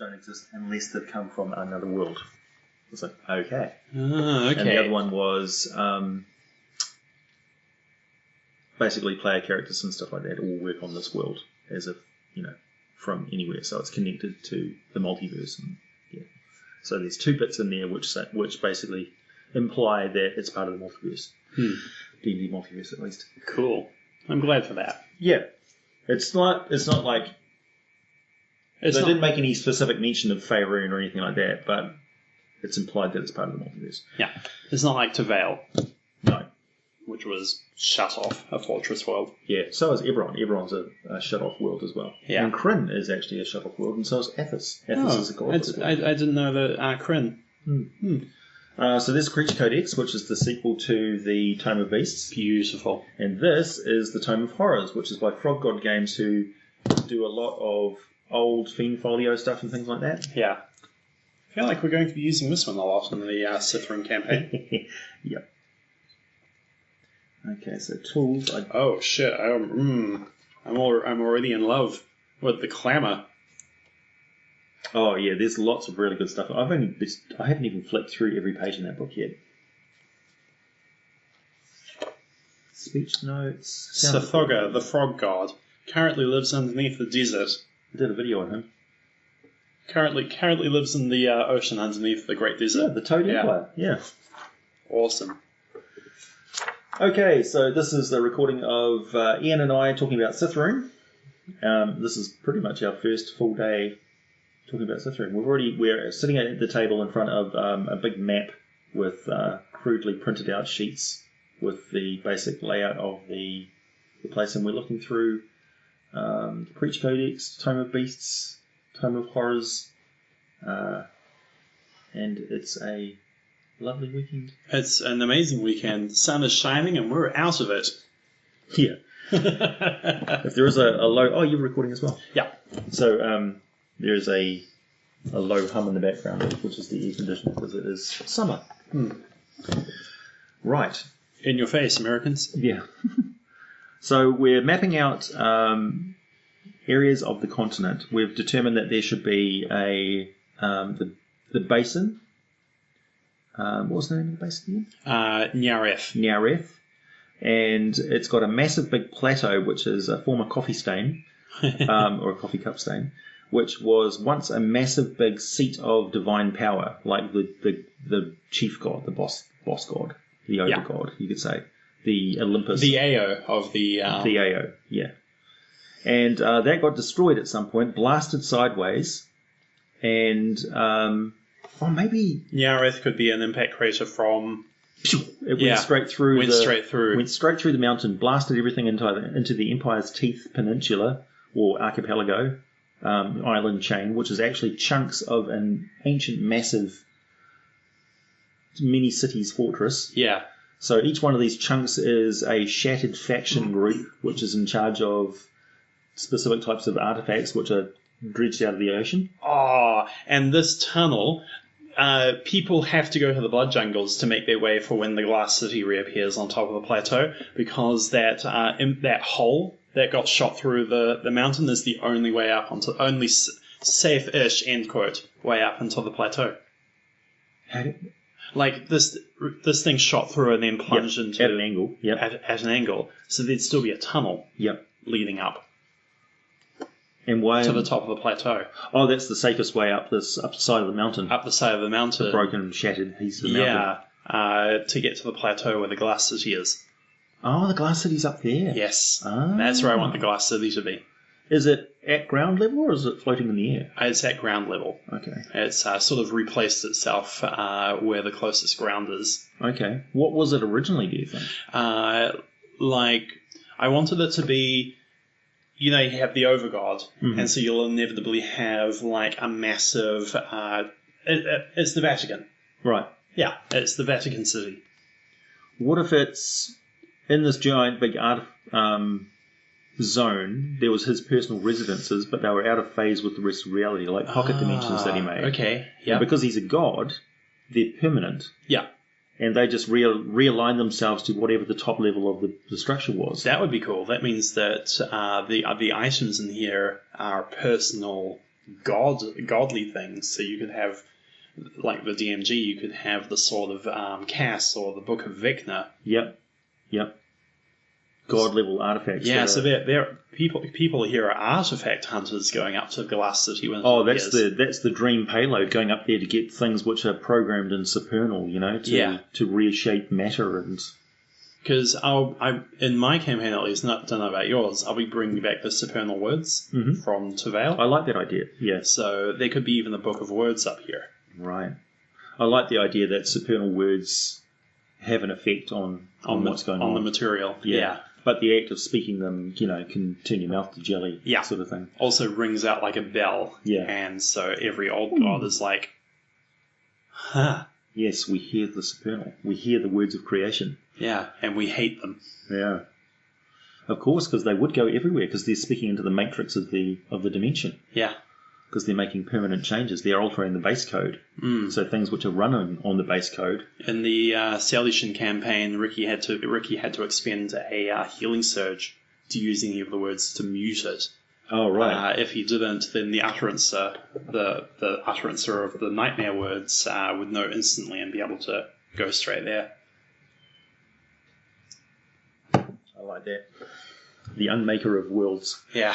don't exist unless they've come from another world. It's like, okay. Okay. And the other one was basically player characters and stuff like that all work on this world as if, from anywhere. So it's connected to the multiverse. And, yeah. So there's 2 bits in there which basically imply that it's part of the multiverse. D&D multiverse, at least. Cool. I'm glad for that. Yeah. It's not like... They didn't make any specific mention of Faerun or anything like that, but it's implied that it's part of the multiverse. Yeah. It's not like Tavale. No. Which was shut off, a fortress world. Yeah, so is Eberron. Eberron's a shut-off world as well. Yeah. And Kryn is actually a shut-off world, and so is Athos. Athos is a god as well. I didn't know that Kryn. So there's Creature Codex, which is the sequel to the Tome of Beasts. Beautiful. And this is the Tome of Horrors, which is by Frog God Games, who do a lot of old Fiend Folio stuff and things like that. Yeah. I feel like we're going to be using this one a lot in the Sithrune campaign. Yep. Okay, so tools. Oh shit! I'm already in love with the clamour. Oh yeah, there's lots of really good stuff. I haven't even flicked through every page in that book yet. Speech notes. Sithoga, the frog god, currently lives underneath the desert. I did a video on him. Currently lives in the ocean underneath the Great Desert. Yeah, the Toad Empire. Yeah. Awesome. Okay, so this is the recording of Iain and I talking about Sithrune. This is pretty much our first full day talking about Sithrune. We're sitting at the table in front of a big map with crudely printed out sheets with the basic layout of the place, and we're looking through the Creature Codex, Tome of Beasts, Tome of Horrors, and it's a lovely weekend. It's an amazing weekend. The sun is shining and we're out of it. Yeah. If there is a low... Oh, you're recording as well? Yeah. So there's a low hum in the background, which is the air conditioner because it is summer. Right. In your face, Americans. Yeah. So we're mapping out areas of the continent. We've determined that there should be the basin. What was the name of the basin again? Nyareth. Nyareth. And it's got a massive big plateau, which is a former coffee stain, or a coffee cup stain, which was once a massive big seat of divine power, like the chief god, the boss god, the ogre god, you could say. The Olympus. The Ao of the... The Ao, yeah. And that got destroyed at some point, blasted sideways, and... maybe... Nyareth could be an impact crater from... It went straight through. Went straight through the mountain, blasted everything into the Empire's Teeth Peninsula, or archipelago, island chain, which is actually chunks of an ancient, massive, mini-cities fortress. Yeah. So each one of these chunks is a shattered faction group, which is in charge of specific types of artifacts, which are dredged out of the ocean. Oh, and this tunnel... people have to go to the blood jungles to make their way for when the glass city reappears on top of the plateau, because that hole that got shot through the mountain is the only way up onto only safe-ish end quote way up until the plateau. Like this thing shot through and then plunged into at an angle. Yep. At an angle, so there'd still be a tunnel. Yep. Leading up. And why to the top of the plateau. Oh, that's the safest way up the side of the mountain. Up the side of the mountain. The broken, shattered piece of the mountain. Yeah, to get to the plateau where the glass city is. Oh, the glass city's up there. Yes, that's where I want the glass city to be. Is it at ground level or is it floating in the air? It's at ground level. Okay. It's sort of replaced itself where the closest ground is. Okay. What was it originally, do you think? I wanted it to be... You know, you have the Overgod, and so you'll inevitably have, like, a massive... it's the Vatican. Right. Yeah, it's the Vatican City. What if it's in this giant big art zone, there was his personal residences, but they were out of phase with the rest of reality, like pocket dimensions that he made. Okay, yeah. And because he's a god, they're permanent. Yeah. And they just realign themselves to whatever the top level of the structure was. That would be cool. That means that the items in here are personal godly things. So you could have, like the DMG, you could have the Sword of Cass or the Book of Vecna. Yep. God level artifacts. Yeah, so they're people here are artifact hunters going up to Glass City. That's the dream payload, going up there to get things which are programmed in supernal, to reshape matter. And because in my campaign at least, don't know about yours, I'll be bringing back the supernal words from Travail. I like that idea. Yeah. So there could be even a book of words up here. Right. I like the idea that supernal words have an effect on what's going on the material. Yeah. But the act of speaking them, can turn your mouth to jelly, sort of thing. Also rings out like a bell. Yeah. And so every old god is like, huh. Yes, we hear the supernal. We hear the words of creation. Yeah, and we hate them. Yeah. Of course, because they would go everywhere, because they're speaking into the matrix of the dimension. Yeah. Because they're making permanent changes. They're altering the base code. So things which are running on the base code. In the Salutian campaign, Ricky had to expend a healing surge to use any of the words to mute it. Oh, right. If he didn't, then the utterancer of the nightmare words would know instantly and be able to go straight there. I like that. The unmaker of worlds. Yeah.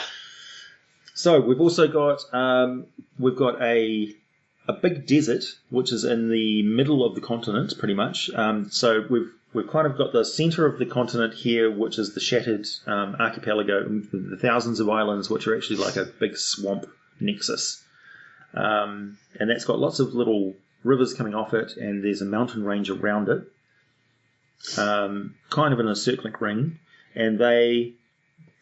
So we've also got a big desert which is in the middle of the continent, pretty much. So we've kind of got the centre of the continent here, which is the shattered archipelago, the thousands of islands, which are actually like a big swamp nexus, and that's got lots of little rivers coming off it, and there's a mountain range around it, kind of in a circling ring, and they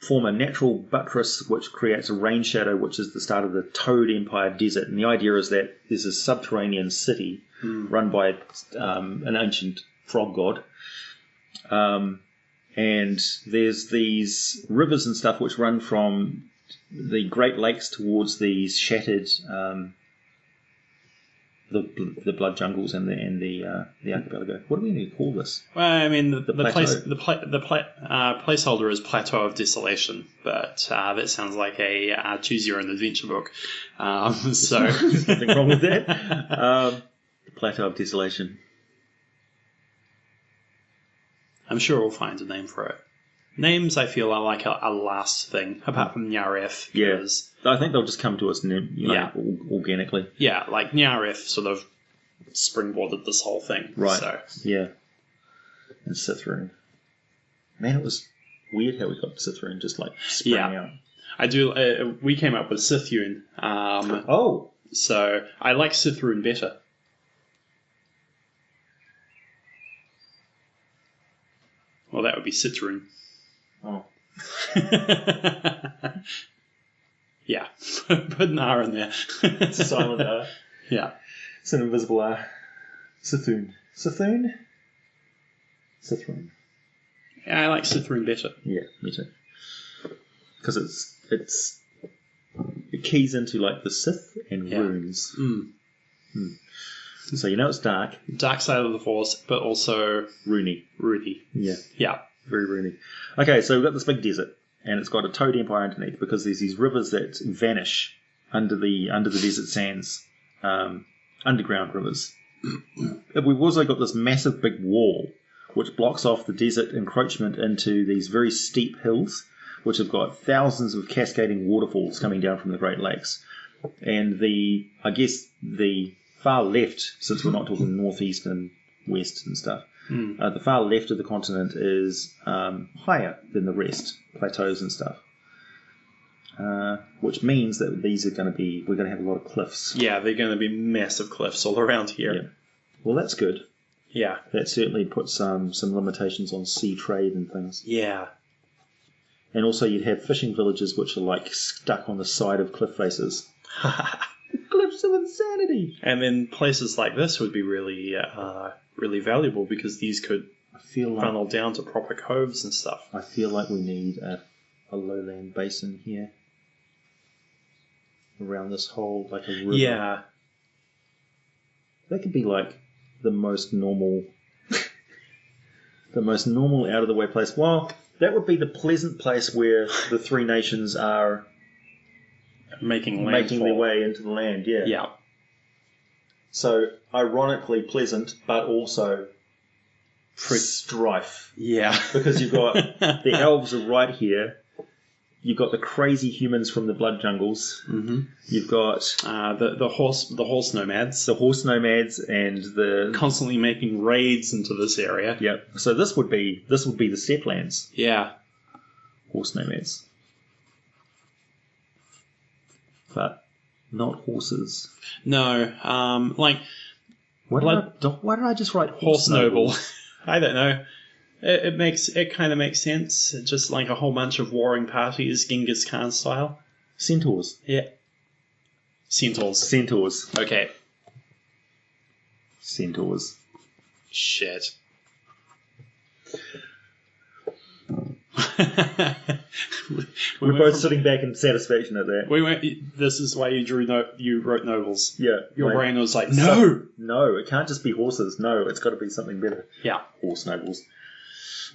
form a natural buttress which creates a rain shadow, which is the start of the Toad Empire desert. And the idea is that there's a subterranean city run by an ancient frog god. And there's these rivers and stuff which run from the Great Lakes towards these shattered the blood jungles and the archipelago. What do we need to call this? Well, I mean, the plateau. placeholder is Plateau of Desolation, but that sounds like a choose your own adventure book. So nothing wrong with that. The Plateau of Desolation. I'm sure we'll find a name for it. Names, I feel, are like a last thing, apart from Nyareth. Yeah, I think they'll just come to us organically. Yeah, like Nyareth sort of springboarded this whole thing. Right, so. Yeah. And Sithrune. Man, it was weird how we got Sithrune just like sprang out. I do. We came up with Sithrune. So I like Sithrune better. Well, that would be Sithrune. Oh. Yeah. Put an R in there. It's a silent R. Yeah. It's an invisible R. Sithrune. Sithrune? Sithrune. Yeah, I like Sithrune better. Yeah, me too. Because it keys into like the Sith and runes. So it's dark. Dark side of the Force, but also Rooney. Yeah. Yeah. Very Rooney. Okay, so we've got this big desert, and it's got a Toad Empire underneath because there's these rivers that vanish under the desert sands, underground rivers. We've also got this massive big wall which blocks off the desert encroachment into these very steep hills, which have got thousands of cascading waterfalls coming down from the Great Lakes. And the far left, since we're not talking northeast and west and stuff, the far left of the continent is higher than the rest, plateaus and stuff, which means that we're going to have a lot of cliffs. Yeah, they're going to be massive cliffs all around here. Yeah. Well, that's good. Yeah. That certainly puts some limitations on sea trade and things. Yeah. And also you'd have fishing villages which are like stuck on the side of cliff faces. Cliffs of insanity. And then places like this would be really valuable because these could funnel down to proper coves and stuff. I feel like we need a lowland basin here around this whole, like a river. Yeah. That could be like the most normal out of the way place. Well, that would be the pleasant place where the three nations are making their way into the land. Yeah. Yeah. So ironically pleasant, but also strife. Yeah. Because you've got the elves are right here. You've got the crazy humans from the blood jungles. Mm-hmm. You've got the horse nomads. The horse nomads and the constantly making raids into this area. Yep. So this would be the steppe lands. Yeah. Horse nomads. But not horses. No. Why did I just write horse noble? I don't know. It kind of makes sense. Just like a whole bunch of warring parties, Genghis Khan style. Centaurs. Yeah. Centaurs. Centaurs. Okay. Centaurs. Shit. We're both sitting back in satisfaction at that. This is why you wrote nobles. Yeah. Your brain was like, no! No, it can't just be horses. No, it's got to be something better. Yeah. Horse nobles.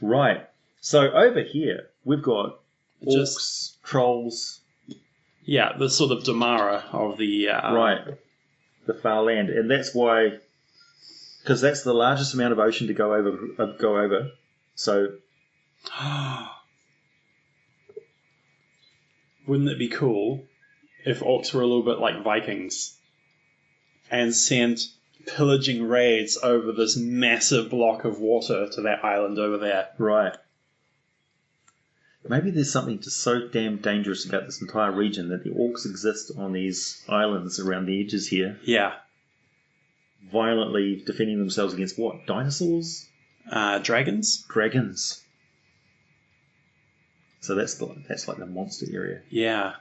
Right. So over here, we've got orcs, trolls. Yeah, the sort of Damara of the... right. The far land. And that's why... Because that's the largest amount of ocean to go over. So... Wouldn't it be cool if orcs were a little bit like Vikings and sent pillaging raids over this massive block of water to that island over there? Right. Maybe there's something just so damn dangerous about this entire region that the orcs exist on these islands around the edges here. Yeah. Violently defending themselves against what? Dinosaurs? Dragons? Dragons. So that's like the monster area. Yeah.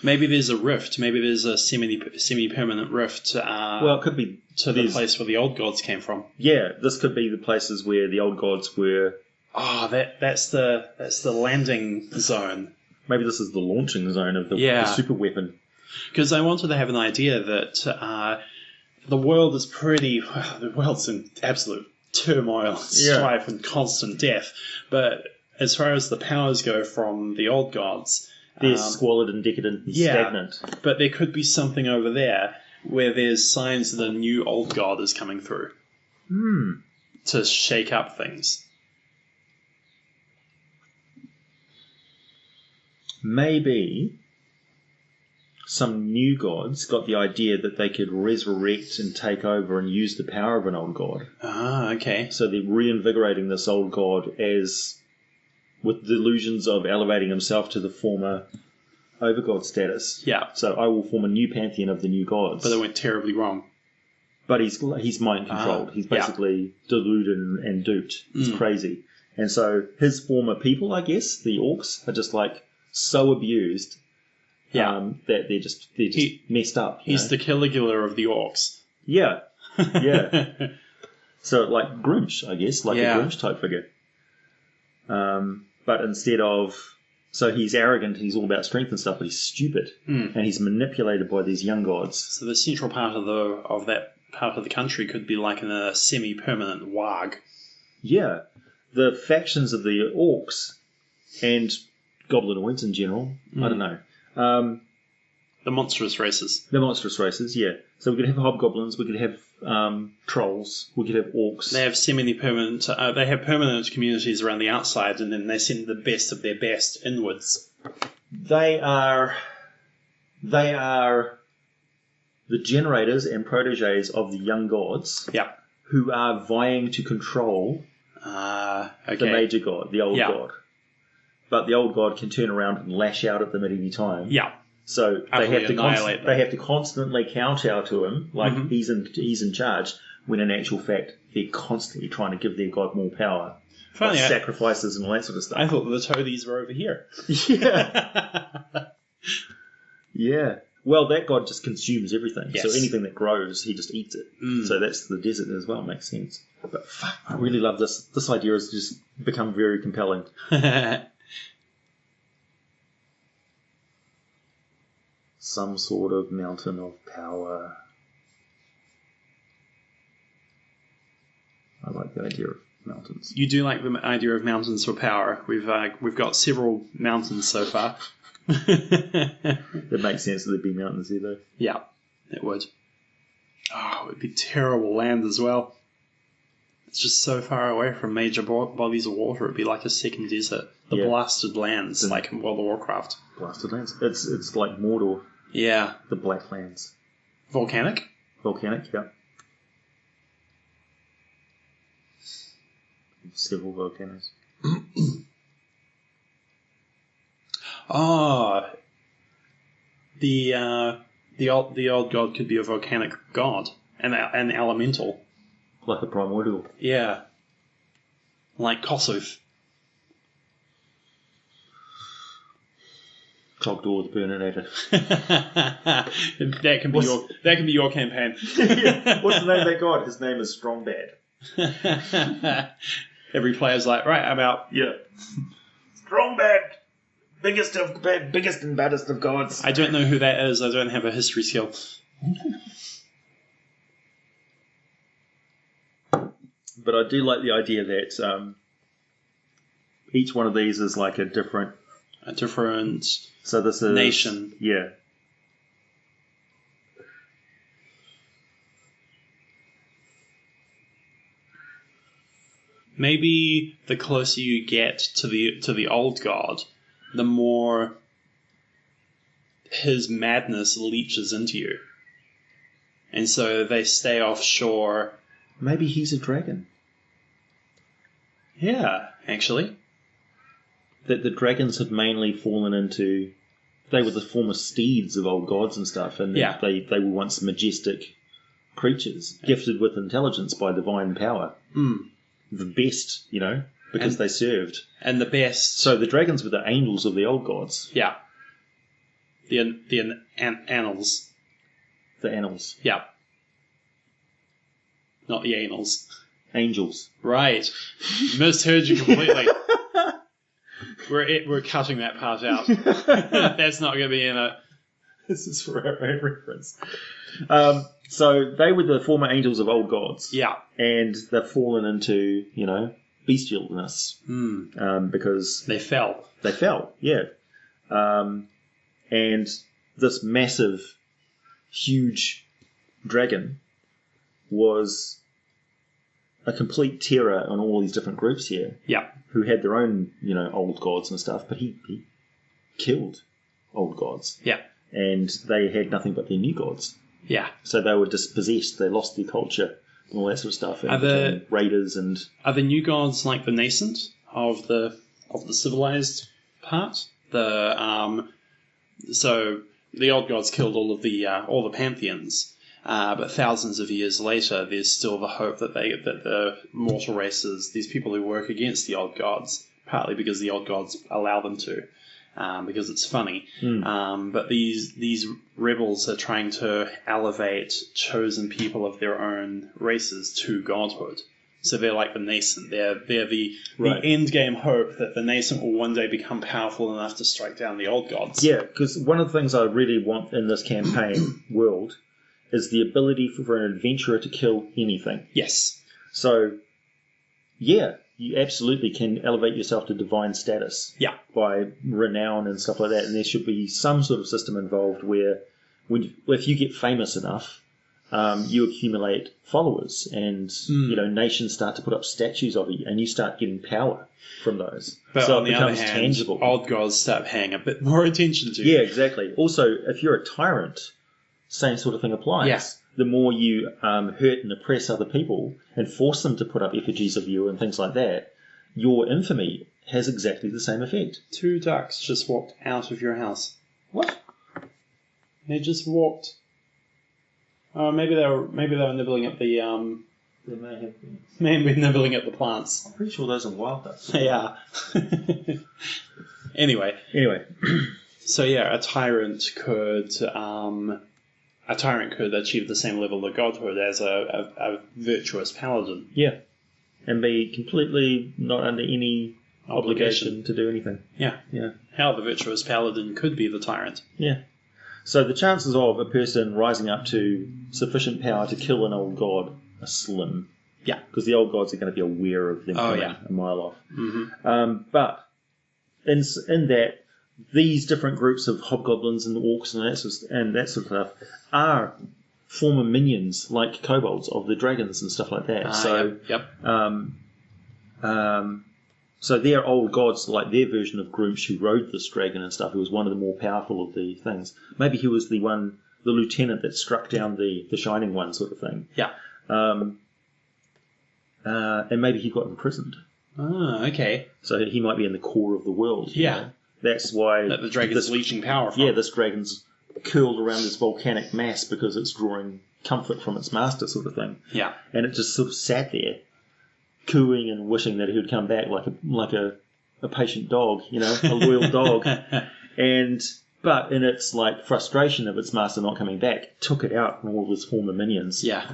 Maybe there's a rift. Maybe there's a semi-permanent rift. Well, it could be to the place where the old gods came from. Yeah, this could be the places where the old gods were. Oh, that's the landing zone. Maybe this is the launching zone of the super weapon. Because I wanted to have an idea that the world is the world's in absolute turmoil, strife, and constant death. But as far as the powers go from the old gods, they're squalid and decadent and stagnant. But there could be something over there where there's signs that a new old god is coming through to shake up things. Maybe some new gods got the idea that they could resurrect and take over and use the power of an old god. Ah, okay. So they're reinvigorating this old god with delusions of elevating himself to the former overgod status. Yeah. So I will form a new pantheon of the new gods. But they went terribly wrong. But he's mind controlled. He's basically deluded and duped. It's crazy. And so his former people, I guess, the orcs, are just like so abused that they're just messed up. He's the Caligula of the orcs. Yeah. Yeah. So like Grinch, I guess, like a Grinch type figure. But instead of... So he's arrogant, he's all about strength and stuff, but he's stupid. And he's manipulated by these young gods. So the central part of that part of the country could be like in a semi-permanent warg. Yeah. The factions of the orcs and goblinoids in general, I don't know. The monstrous races. The monstrous races, yeah. So we could have hobgoblins, we could have trolls, we could have orcs. They have semi-permanent. They have permanent communities around the outside, and then they send the best of their best inwards. They are the generators and proteges of the young gods. Yeah. Who are vying to control the major god, the old god. But the old god can turn around and lash out at them at any time. Yeah. So they have to constantly kowtow to him, like he's in charge, when in actual fact they're constantly trying to give their god more power. Like sacrifices and all that sort of stuff. I thought the toadies were over here. Yeah. Yeah. Well, that god just consumes everything. Yes. So anything that grows, he just eats it. So that's the desert as well. Makes sense. But fuck, I really love this. This idea has just become very compelling. Some sort of mountain of power. I like the idea of mountains. You do like the idea of mountains for power. We've got several mountains so far. It makes sense that there'd be mountains there, though. Yeah, it would. Oh, it would be terrible land as well. It's just so far away from major bodies of water. It'd be like a second desert. The blasted lands, like in World of Warcraft. Blasted lands. It's like Mordor. Yeah. The Black Lands. Volcanic? Volcanic, yeah. Several volcanoes. The old god could be a volcanic god, an elemental. Like a primordial. Yeah. Like Kossuth. Cogdor the Burninator. that can be your campaign. Yeah. What's the name of that god? His name is Strongbad. Every player's like, right, I'm out. Yeah. Strongbad, biggest and baddest of gods. I don't know who that is. I don't have a history skill. But I do like the idea that each one of these is like a different. So this is nation. Yeah. Maybe the closer you get to the old god, the more his madness leeches into you. And so they stay offshore. Maybe he's a dragon. Yeah, actually. That the dragons have mainly fallen into... They were the former steeds of old gods and stuff, and they were once majestic creatures, gifted with intelligence by divine power. The best, because they served. And the best... So the dragons were the angels of the old gods. Yeah. The annals. The annals. Yeah. Not the anals. Angels. Right. Misheard you completely. We're cutting that part out. That's not going to be in it. This is for our own reference. So they were the former angels of old gods. Yeah. And they've fallen into, bestialness. Because... They fell. They fell, yeah. And this massive, huge dragon was a complete terror on all these different groups here. Yeah. Who had their own, old gods and stuff, but he killed old gods. Yeah. And they had nothing but their new gods. Yeah. So they were dispossessed, they lost their culture and all that sort of stuff. And became raiders and... Are the new gods like the nascent of the civilized part? So the old gods killed all the pantheons. But thousands of years later, there's still the hope that the mortal races, these people who work against the old gods, partly because the old gods allow them to, because it's funny. But these rebels are trying to elevate chosen people of their own races to godhood. So they're like the nascent. They're the end game hope that the nascent will one day become powerful enough to strike down the old gods. Yeah, because one of the things I really want in this campaign world is the ability for an adventurer to kill anything. Yes. So, yeah, you absolutely can elevate yourself to divine status. Yeah. By renown and stuff like that. And there should be some sort of system involved where if you get famous enough, you accumulate followers and nations start to put up statues of you and you start getting power from those. But so on it the other becomes hand, tangible. Old gods start paying a bit more attention to you. Yeah, exactly. Also, if you're a tyrant, same sort of thing applies. Yeah. The more you hurt and oppress other people and force them to put up effigies of you and things like that, your infamy has exactly the same effect. 2 ducks just walked out of your house. What? They just walked. Maybe they were nibbling at the They may have been. Maybe nibbling at the plants. I'm pretty sure those are wild ducks. They are. Anyway. So yeah, a tyrant could achieve the same level of godhood as a virtuous paladin. Yeah, and be completely not under any obligation to do anything. Yeah. How the virtuous paladin could be the tyrant. Yeah. So the chances of a person rising up to sufficient power to kill an old god are slim. Yeah. Because the old gods are going to be aware of them coming a mile off. Mm-hmm. But in that, these different groups of hobgoblins and orcs and that sort of stuff are former minions like kobolds of the dragons and stuff like that. So they're old gods, like their version of Groomsh, who rode this dragon and stuff, who was one of the more powerful of the things. Maybe he was the lieutenant that struck down the Shining One sort of thing. Yeah. And maybe he got imprisoned. Ah, okay. So he might be in the core of the world. Yeah. You know? That's why... That the dragon's leeching power from. Yeah, this dragon's curled around this volcanic mass because it's drawing comfort from its master sort of thing. Yeah. And it just sort of sat there, cooing and wishing that he would come back like a patient dog, a loyal dog. But in its like frustration of its master not coming back, took it out on all of his former minions. Yeah.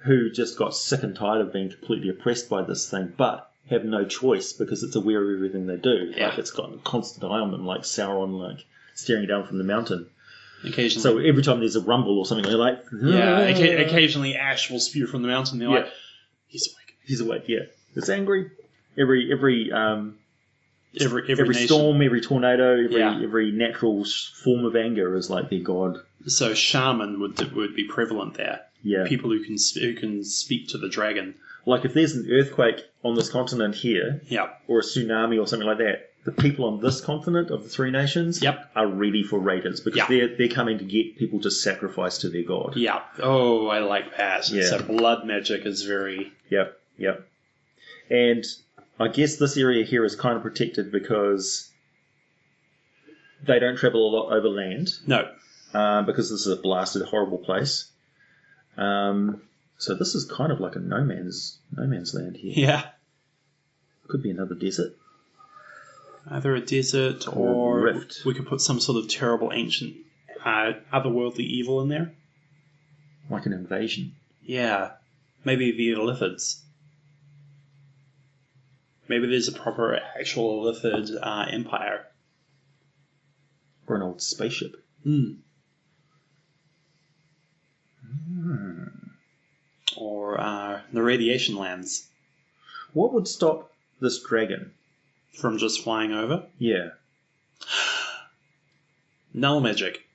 Who just got sick and tired of being completely oppressed by this thing, but have no choice because it's aware of everything they do. Yeah. Like it's got a constant eye on them, like Sauron, like staring down from the mountain. Occasionally. So every time there's a rumble or something, they're like, yeah. Occasionally, Ash will spew from the mountain. They're like, he's awake. He's awake. Yeah, it's angry. Every nation. storm, every tornado, every natural form of anger is like their god. So shaman would be prevalent there. Yeah, people who can speak to the dragon. Like if there's an earthquake on this continent here, or a tsunami or something like that, the people on this continent of the three nations are ready for raiders because they're coming to get people to sacrifice to their god. Yeah. Oh, I like that. Yeah. So blood magic is very... Yep. And I guess this area here is kind of protected because they don't travel a lot over land. No. Because this is a blasted, horrible place. So this is kind of like a no man's land here. Yeah. Could be another desert. Either a desert or rift. We could put some sort of terrible ancient otherworldly evil in there. Like an invasion. Yeah. Maybe the Illithids. Maybe there's a proper actual Illithid empire. Or an old spaceship. Or the radiation lands. What would stop this dragon? From just flying over? Yeah. Null magic.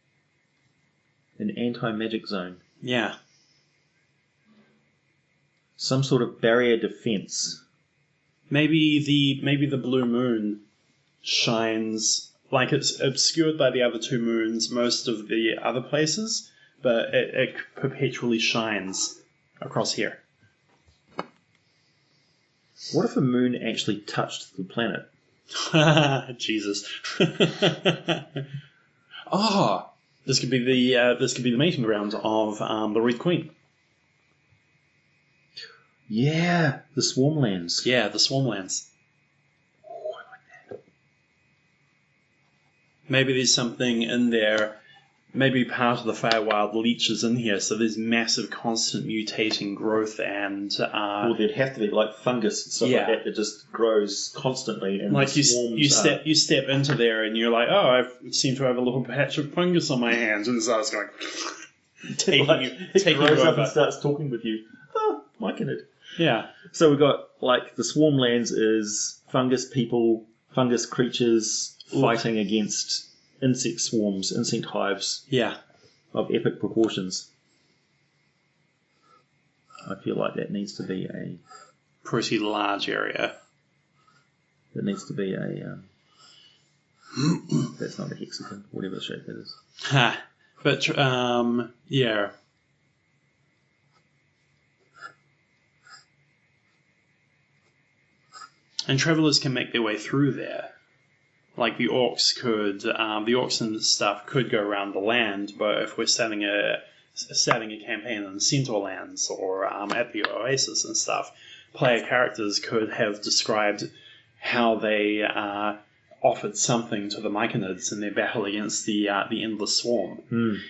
An anti-magic zone. Yeah. Some sort of barrier defense. Maybe the blue moon shines, like it's obscured by the other two moons most of the other places, but it perpetually shines across here. What if a moon actually touched the planet? Jesus. This could be the mating ground of the Red Queen. Yeah, the Swarmlands. Yeah, the Swarmlands. Oh, I like that. Maybe there's something in there. Maybe part of the Feywild leeches in here, so there's massive, constant mutating growth and... well, there'd have to be like fungus and stuff like that just grows constantly. And like you step into there and you're like, oh, I seem to have a little patch of fungus on my hands, and it starts going... taking it grows you up over. and starts talking with you. Oh, liking it. Yeah. So we've got, like, the Swarmlands is fungus people, fungus creatures fighting against... insect swarms, insect hives of epic proportions. I feel like that needs to be a... pretty large area. That needs to be a... that's not a hexagon, whatever shape that is. Ha! But, yeah. And travellers can make their way through there. Like the orcs and stuff could go around the land, but if we're starting a campaign in the Centaur lands or at the Oasis and stuff, player characters could have described how they offered something to the Myconids in their battle against the Endless Swarm,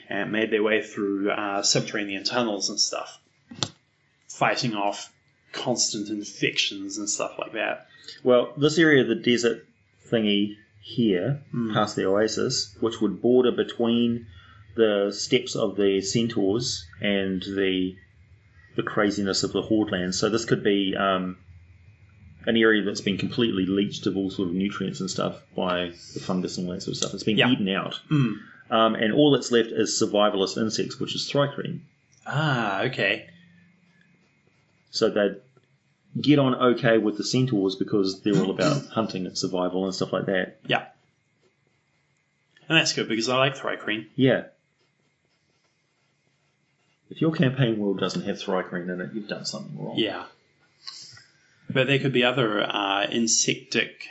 and made their way through subterranean tunnels and stuff, fighting off constant infections and stuff like that. Well, this area of the desert thingy here, past the Oasis, which would border between the steppes of the Centaurs and the craziness of the Horde lands. So this could be an area that's been completely leached of all sort of nutrients and stuff by the fungus and all that sort of stuff. It's been eaten out. And all that's left is survivalist insects, which is Sithrune. Ah, okay. So they'd get on okay with the centaurs because they're all about hunting and survival and stuff like that. Yeah. And that's good because I like Sithrune. Yeah. If your campaign world doesn't have Sithrune in it, you've done something wrong. Yeah. But there could be other insectic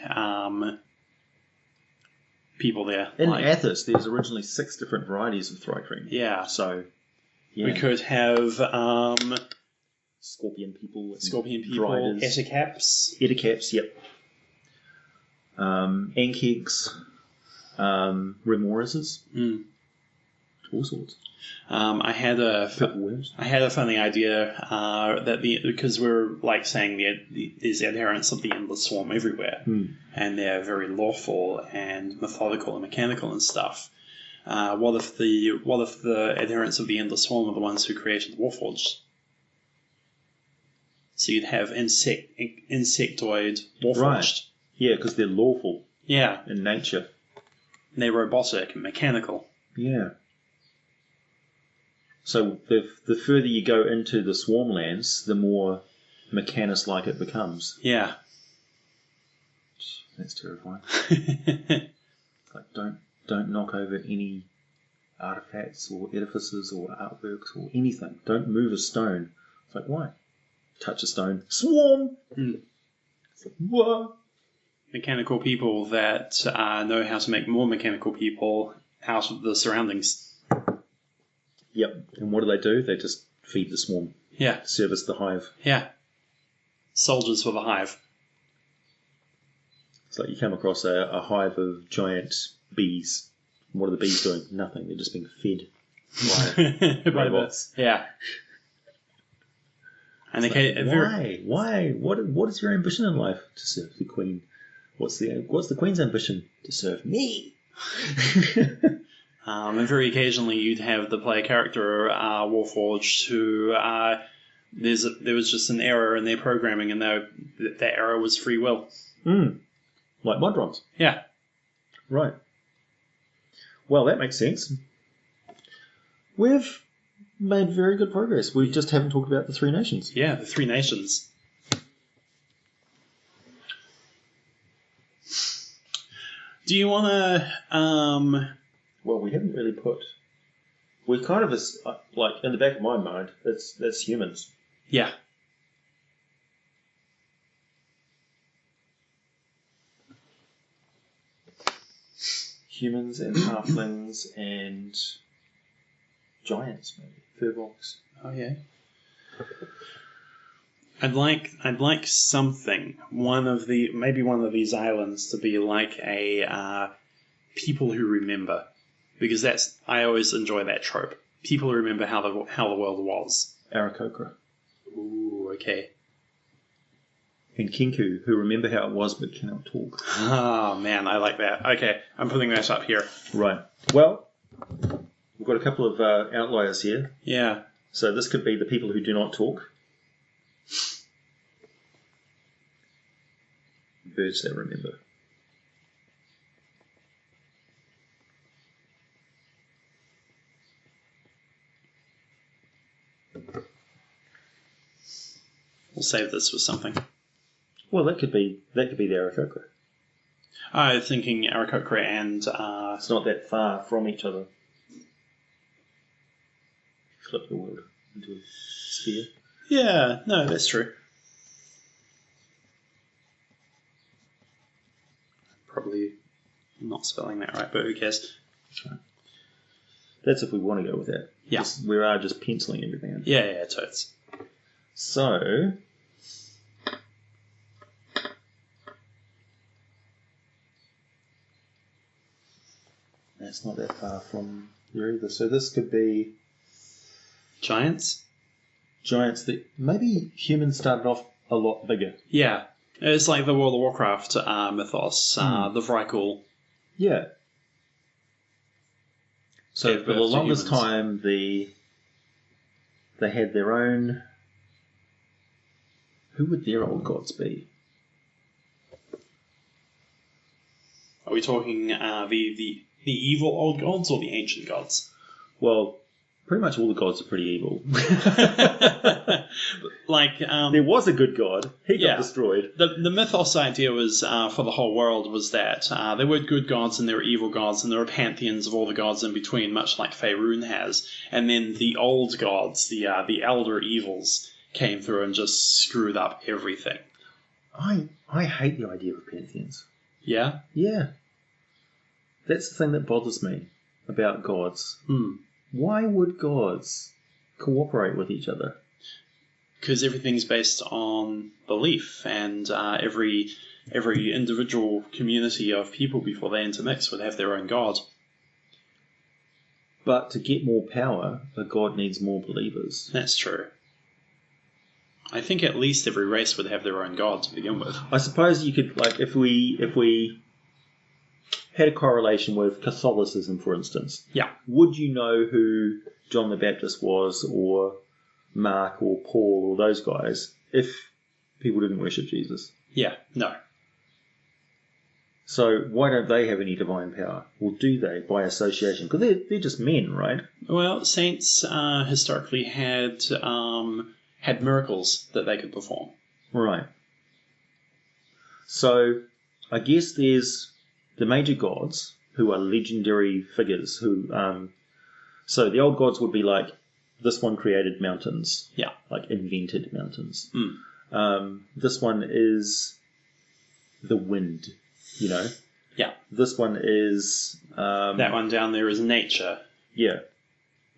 people there. In Athos, there's originally 6 different varieties of Sithrune. Yeah. So, yeah. We could have Scorpion people. Driders. Eticaps, yep. Ankegs. Remorises. All sorts. I had a funny idea that because we're like saying there's adherents of the endless swarm everywhere, and they're very lawful and methodical and mechanical and stuff. What if the adherents of the endless swarm are the ones who created the Warforged? So you'd have insectoid Warforged. Right. Yeah, because they're lawful. Yeah. In nature. And they're robotic and mechanical. Yeah. So the further you go into the swarmlands, the more Mechanus-like it becomes. Yeah. That's terrifying. Like don't knock over any artifacts or edifices or artworks or anything. Don't move a stone. It's like, why? Touch a stone. Swarm! It's like, what? Mechanical people that know how to make more mechanical people out of the surroundings. Yep. And what do? They just feed the swarm. Yeah. Service the hive. Yeah. Soldiers for the hive. It's like you come across a hive of giant bees. What are the bees doing? Nothing. They're just being fed by robots. Yeah. And why? What is your ambition in life? To serve the queen. What's the queen's ambition? To serve me. And very occasionally you'd have the player character Warforged who there was just an error in their programming, and that error was free will. Like Modrons. Yeah. Right. Well, that makes sense. We've made very good progress. We just haven't talked about the 3 nations. Yeah, the 3 nations. Do you want to... Well, we haven't really put... We kind of, like, in the back of my mind, that's humans. Yeah. Humans and halflings and giants, maybe. Furbolgs. Oh, yeah. I'd like something. Maybe one of these islands to be like a people who remember, because I always enjoy that trope. People who remember how the world was. Aarakocra. Ooh, okay. And Kinku, who remember how it was but cannot talk. Oh man, I like that. Okay, I'm putting that up here. Right. Well, we've got a couple of outliers here. Yeah. So this could be the people who do not talk. Birds that remember. We'll save this for something. Well, that could be the Aarakocra. I'm thinking Aarakocra and... It's not that far from each other. Flip the world into a sphere. Yeah, no, that's true. Probably not spelling that right, but who cares? Right. That's if we want to go with that. Yeah. We are just penciling everything in. Yeah, totes. So... That's not that far from there either. So this could be... Giants? Giants that... Maybe humans started off a lot bigger. Yeah. It's like the World of Warcraft mythos, the Vrykul. Yeah. So for the longest humans. time, they had their own... Who would their old gods be? we talking the evil old gods or the ancient gods? Well, pretty much all the gods are pretty evil. Like there was a good god. He got destroyed. The mythos idea was for the whole world was that there were good gods and there were evil gods and there were pantheons of all the gods in between, much like Faerun has. And then the old gods, the elder evils, came through and just screwed up everything. I hate the idea of pantheons. Yeah? Yeah. That's the thing that bothers me about gods. Why would gods cooperate with each other? Because everything's based on belief, and every individual community of people before they intermix would have their own god. But to get more power, a god needs more believers. That's true. I think at least every race would have their own god to begin with. I suppose you could, like, if we had a correlation with Catholicism, for instance. Yeah. Would you know who John the Baptist was, or Mark, or Paul, or those guys, if people didn't worship Jesus? Yeah, no. So why don't they have any divine power? Or do they, by association? Because they're just men, right? Well, saints historically had miracles that they could perform. Right. So I guess there's the major gods, who are legendary figures, who so the old gods would be like, this one created mountains. Yeah. Like invented mountains. This one is the wind, you know? Yeah. This one is... that one down there is nature. Yeah.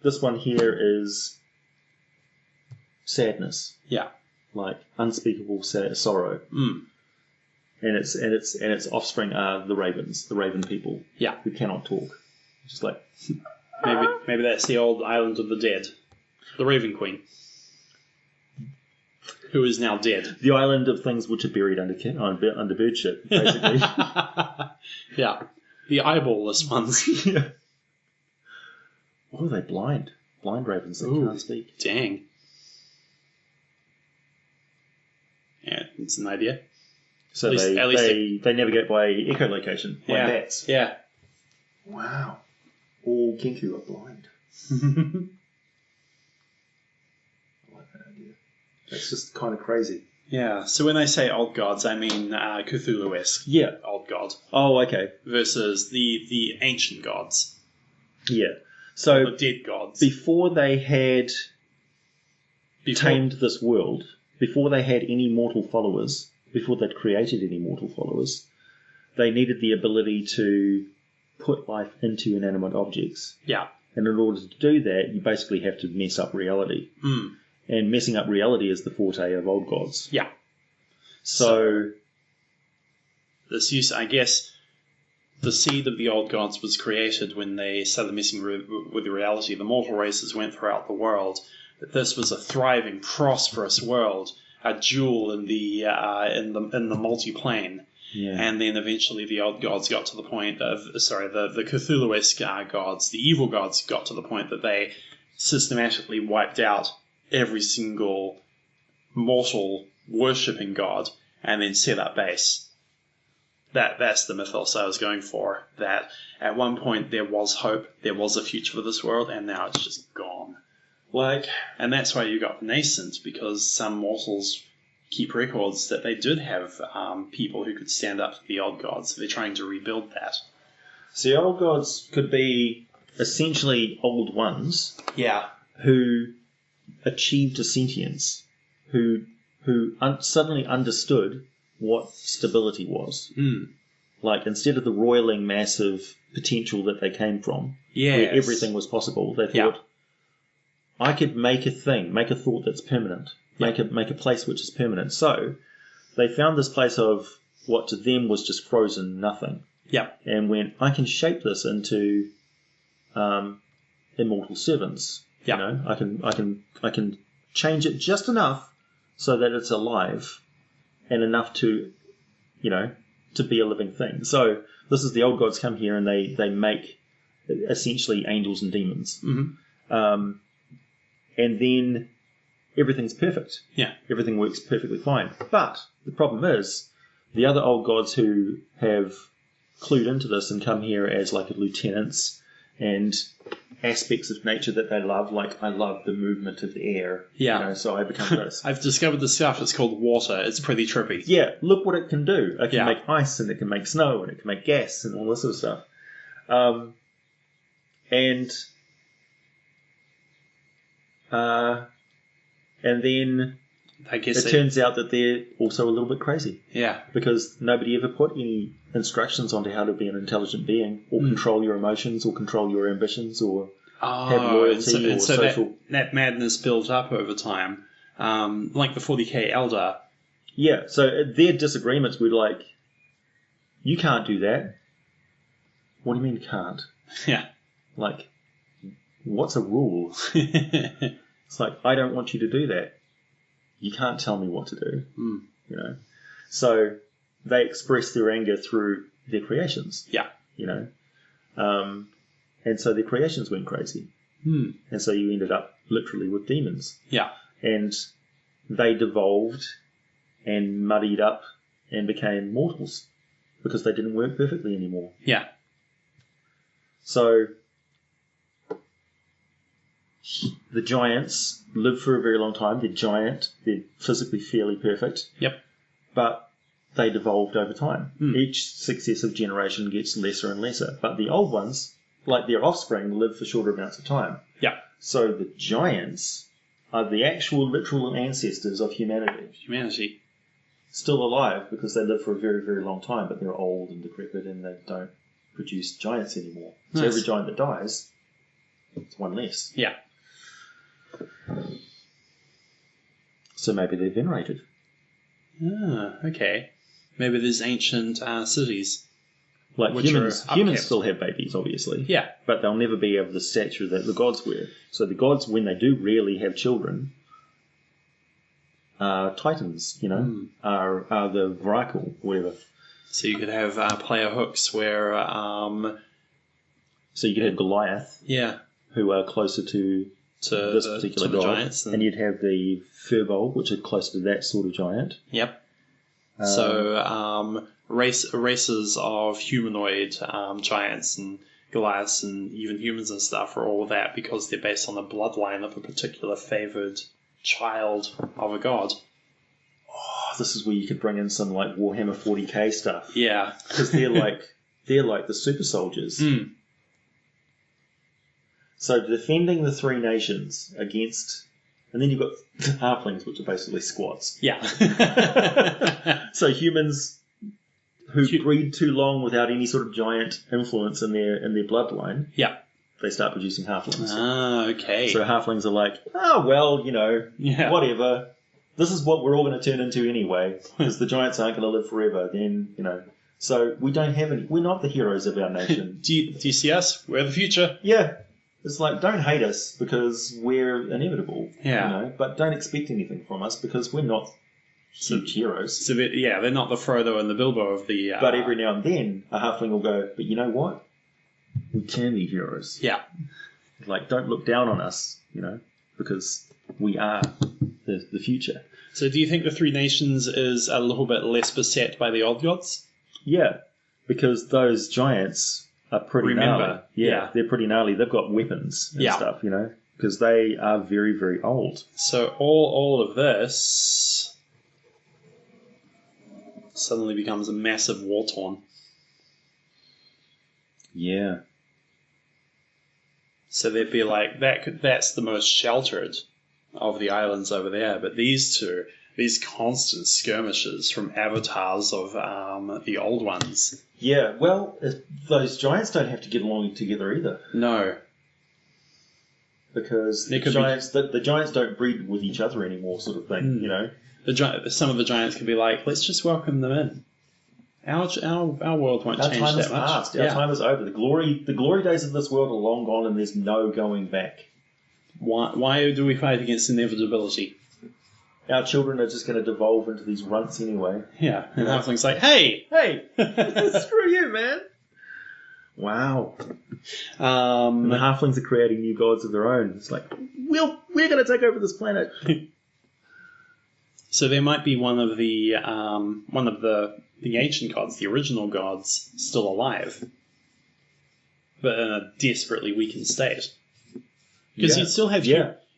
This one here is sadness. Yeah. Like unspeakable sorrow. And its offspring are the ravens, the raven people. Yeah. Who cannot talk. Just like... Maybe that's the old island of the dead. The Raven Queen. Who is now dead. The island of things which are buried under bird shit, basically. Yeah. The eyeballless ones. Yeah. What are they, blind? Blind ravens that can't speak. Dang. Yeah, it's an idea. So they navigate by echolocation, like bats. Yeah. Wow. All Kenku are blind. I like that idea. That's just kind of crazy. Yeah, so when I say old gods, I mean Cthulhu-esque. Yeah. Old god. Oh, okay. Versus the ancient gods. Yeah. So the dead gods. Before they had tamed this world, before they had any mortal followers, before they'd created any mortal followers, they needed the ability to put life into inanimate objects. Yeah. And in order to do that, you basically have to mess up reality. And messing up reality is the forte of old gods. Yeah. So this use, I guess, the seed of the old gods was created when they started messing with the reality. The mortal races went throughout the world. That this was a thriving, prosperous world, a jewel in the multi-plane. Yeah. And then eventually the old gods got to the point of, the Cthulhu-esque gods, the evil gods got to the point that they systematically wiped out every single mortal worshipping god and then set up base. That's the mythos I was going for, that at one point there was hope, there was a future for this world, and now it's just gone. And that's why you got nascent, because some mortals keep records that they did have people who could stand up to the old gods. They're trying to rebuild that. So the old gods could be essentially old ones. Yeah. Who achieved a sentience, who suddenly understood what stability was. Like, instead of the roiling massive potential that they came from, where everything was possible, they thought, I could make a thing, make a thought that's permanent. Make a place which is permanent. So they found this place of what to them was just frozen nothing. Yeah. And went, I can shape this into immortal servants. Yeah. You know, I can change it just enough so that it's alive and enough to, you know, to be a living thing. So this is the old gods come here and they make essentially angels and demons. And then everything's perfect. Yeah. Everything works perfectly fine. But the problem is, the other old gods who have clued into this and come here as like lieutenants and aspects of nature that they love. Like, I love the movement of the air. Yeah. You know, so I become this. I've discovered this stuff. It's called water. It's pretty trippy. Yeah, look what it can do. It can Yeah. make ice, and it can make snow, and it can make gas, and all this sort of stuff. And then I guess it turns out that they're also a little bit crazy. Yeah. Because nobody ever put any instructions onto how to be an intelligent being, or control your emotions, or control your ambitions, or have loyalty, and so or social... that madness built up over time. Like the 40k Elder. Yeah, so their disagreements were like, you can't do that. What do you mean can't? Yeah. Like, what's a rule? It's like, I don't want you to do that. You can't tell me what to do. You know. So they express their anger through their creations. Yeah. You know. And so their creations went crazy. And so you ended up literally with demons. Yeah. And they devolved and muddied up and became mortals because they didn't work perfectly anymore. Yeah. So the giants live for a very long time. They're giant. They're physically fairly perfect. Yep. But they devolved over time. Each successive generation gets lesser and lesser. But the old ones, like their offspring, live for shorter amounts of time. Yeah. So the giants are the actual literal ancestors of humanity. Still alive because they live for a very, very long time, but they're old and decrepit and they don't produce giants anymore. So Nice. every giant that dies, it's one less. Yeah. So maybe they're venerated. Okay. Maybe there's ancient cities. Like Which humans are upkept. still have babies, obviously. Yeah. But they'll never be of the stature that the gods were. So the gods, when they do rarely have children, are titans, you know, are the Vrykul, whatever. So you could have player hooks where... So you could have Goliath, yeah. who are closer to this particular the god, giants. and you'd have the Firbolg, which are closer to that sort of giant. Yep. So races of humanoid giants and Goliaths and even humans and stuff are all that because they're based on the bloodline of a particular favoured child of a god. Oh, this is where you could bring in some like Warhammer 40k stuff. Yeah. Because they're like the super soldiers. So defending the three nations against... And then you've got the halflings, which are basically squats. Yeah. So humans who breed too long without any sort of giant influence in their bloodline, Yeah. they start producing halflings. Okay. So halflings are like, well, you know, whatever. This is what we're all going to turn into anyway, because the giants aren't going to live forever. Then, you know, so we don't have any. We're not the heroes of our nation. Do you see us? We're the future. Yeah. It's like, don't hate us because we're inevitable. Yeah. You know, but don't expect anything from us because we're not huge heroes. So they're not the Frodo and the Bilbo of the... But every now and then, a halfling will go, but you know what? We can be heroes. Yeah. Like, don't look down on us, you know, because we are the future. So do you think the Three Nations is a little bit less beset by the old gods? Yeah, because those giants are pretty gnarly. Yeah. They're pretty gnarly. They've got weapons and stuff, you know, because they are very, very old. So all of this suddenly becomes a massive war-torn. Yeah. So they'd be like, that's the most sheltered of the islands over there, but these constant skirmishes from avatars of the old ones. Yeah, well, those giants don't have to get along together either. No. Because the giants don't breed with each other anymore, sort of thing, you know. Some of the giants could be like, let's just welcome them in. Our world won't change that much. Our time is past. Our time is over. The glory days of this world are long gone, and there's no going back. Why do we fight against inevitability? Our children are just going to devolve into these runts anyway. Yeah, and halfling's like, hey! Screw you, man! Wow. And the halflings are creating new gods of their own. It's like, we're going to take over this planet. So there might be one of the the ancient gods, the original gods, still alive, but in a desperately weakened state. Because Yeah.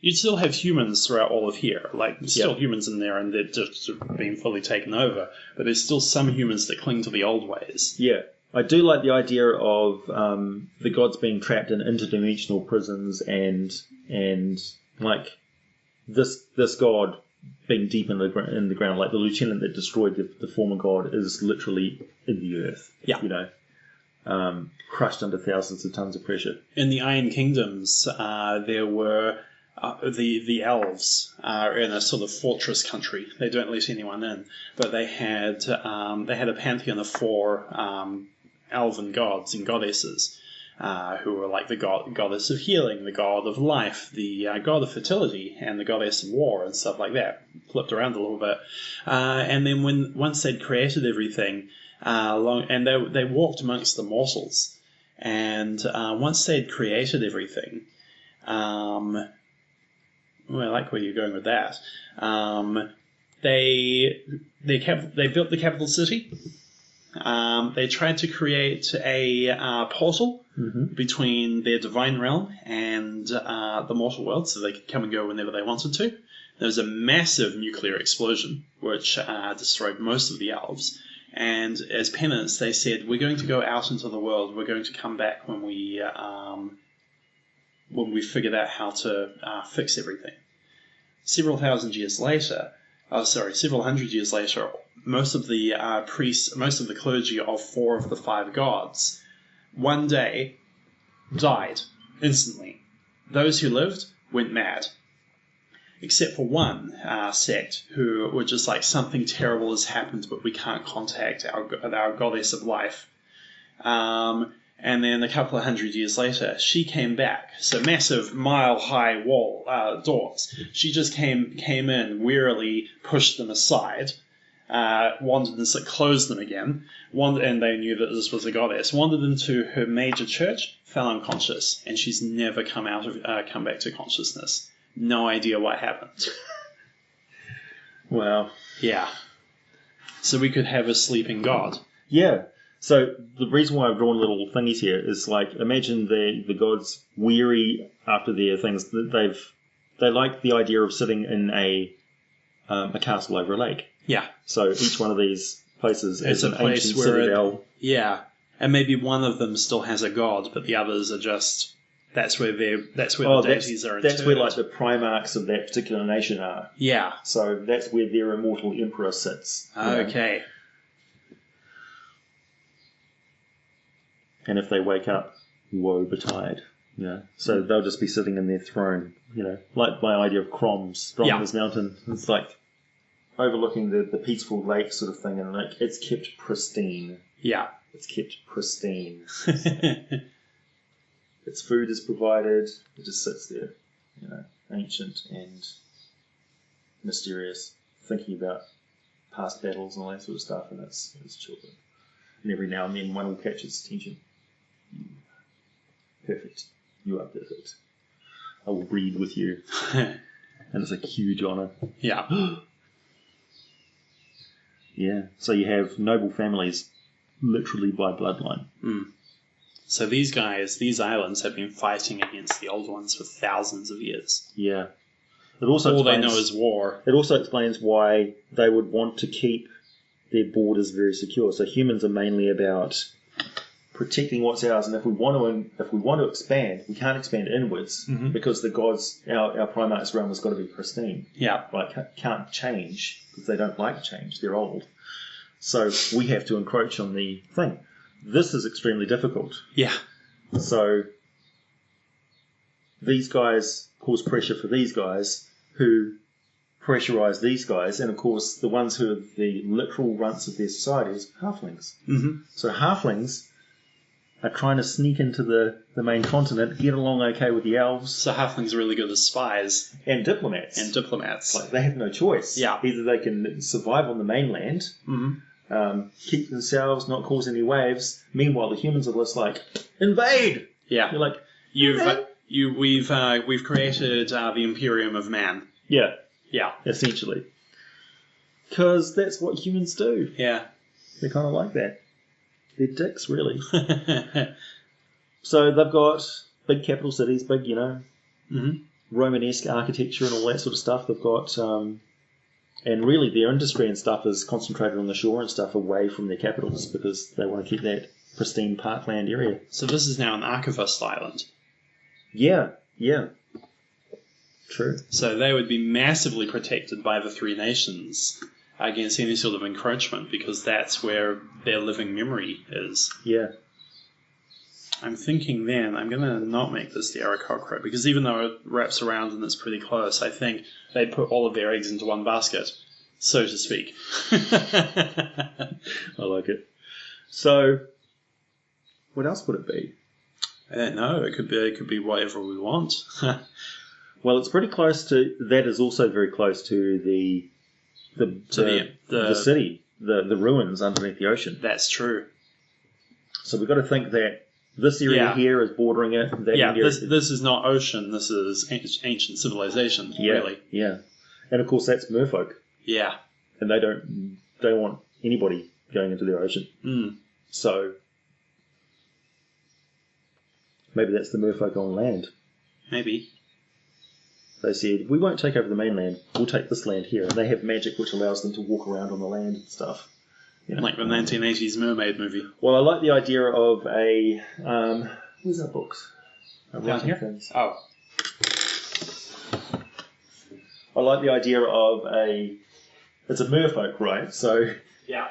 you'd still have humans throughout all of here, like still humans in there, and they're just being fully taken over. But there's still some humans that cling to the old ways. Yeah. I do like the idea of the gods being trapped in interdimensional prisons and like this god being deep in the ground, like the lieutenant that destroyed the former god is literally in the earth. Yeah. You know, crushed under thousands of tons of pressure. In the Iron Kingdoms, there were the elves are in a sort of fortress country. They don't let anyone in, but they had a pantheon of 4 elven gods and goddesses, who were like the goddess of healing, the god of life, the god of fertility, and the goddess of war and stuff like that. Flipped around a little bit, and then once they'd created everything, and they walked amongst the mortals, and once they'd created everything, well, I like where you're going with that. They built the capital city. They tried to create a portal between their divine realm and the mortal world, so they could come and go whenever they wanted to. There was a massive nuclear explosion which destroyed most of the elves. And as penance, they said, "We're going to go out into the world. We're going to come back when we figured out how to fix everything." Several hundred years later, most of the priests, most of the clergy of 4 of the 5 gods, one day died instantly. Those who lived went mad, except for one sect who were just like, something terrible has happened, but we can't contact our goddess of life. And then a couple of hundred years later, she came back. So massive, mile-high wall doors. She just came in, wearily pushed them aside, wandered and closed them again, and they knew that this was a goddess. Wandered into her major church, fell unconscious, and she's never come back to consciousness. No idea what happened. Wow. Yeah. So we could have a sleeping god. Yeah. So the reason why I've drawn little thingies here is like, imagine the gods weary after their things. They like the idea of sitting in a castle over a lake. Yeah. So each one of these places is an place ancient where citadel. Yeah, and maybe one of them still has a god, but the others are just that's where the deities are interred. That's where like the primarchs of that particular nation are. Yeah. So that's where their immortal emperor sits. Okay. And if they wake up, woe betide. So they'll just be sitting in their throne. Like my idea of Crom's Strongman's Mountain. It's like overlooking the peaceful lake sort of thing, and like it's kept pristine. Yeah. It's kept pristine. Its food is provided. It just sits there, ancient and mysterious, thinking about past battles and all that sort of stuff, and its children. And every now and then one will catch its attention. Perfect. You are perfect. I will breed with you. And it's a huge honour. Yeah. Yeah. So you have noble families literally by bloodline. Mm. So these islands have been fighting against the old ones for thousands of years. Yeah. All they know is war. It also explains why they would want to keep their borders very secure. So humans are mainly about protecting what's ours, and if we want to expand, we can't expand inwards because the gods, our primates realm has got to be pristine. Yeah. Like can't change because they don't like change. They're old. So we have to encroach on the thing. This is extremely difficult. Yeah. So these guys cause pressure for these guys who pressurize these guys, and of course the ones who are the literal runts of their society is halflings. Mm-hmm. So halflings are trying to sneak into the main continent, get along okay with the elves. So halflings are really good as spies. And diplomats. Like, they have no choice. Yeah. Either they can survive on the mainland, keep themselves, not cause any waves. Meanwhile, the humans are just like, invade! Yeah. You're like, we've created the Imperium of Man. Yeah. Yeah. Essentially. Because that's what humans do. Yeah. They're kind of like that. They're dicks, really. So they've got big capital cities, big, Romanesque architecture and all that sort of stuff. They've got, and really their industry and stuff is concentrated on the shore and stuff away from their capitals because they want to keep that pristine parkland area. So this is now an archivist island. Yeah. True. So they would be massively protected by the Three Nations against any sort of encroachment because that's where their living memory is. Yeah. I'm thinking then I'm going to not make this the Aarakocra because even though it wraps around and it's pretty close, I think they put all of their eggs into one basket, so to speak. I like it. So, what else would it be? I don't know. It could be whatever we want. Well, it's pretty close to. That is also very close to the city, the ruins underneath the ocean. That's true. So we've got to think that this area here is bordering it. That area, this is not ocean. This is ancient civilization. Really. Yeah, and of course that's merfolk. Yeah, and they don't want anybody going into their ocean. So maybe that's the merfolk on land. Maybe. They said, we won't take over the mainland, we'll take this land here. And they have magic which allows them to walk around on the land and stuff. Like the 1980s Mermaid movie. Well, I like the idea of a... where's our books? Down here? Things. Oh. I like the idea of a... It's a merfolk, right? So... Yeah.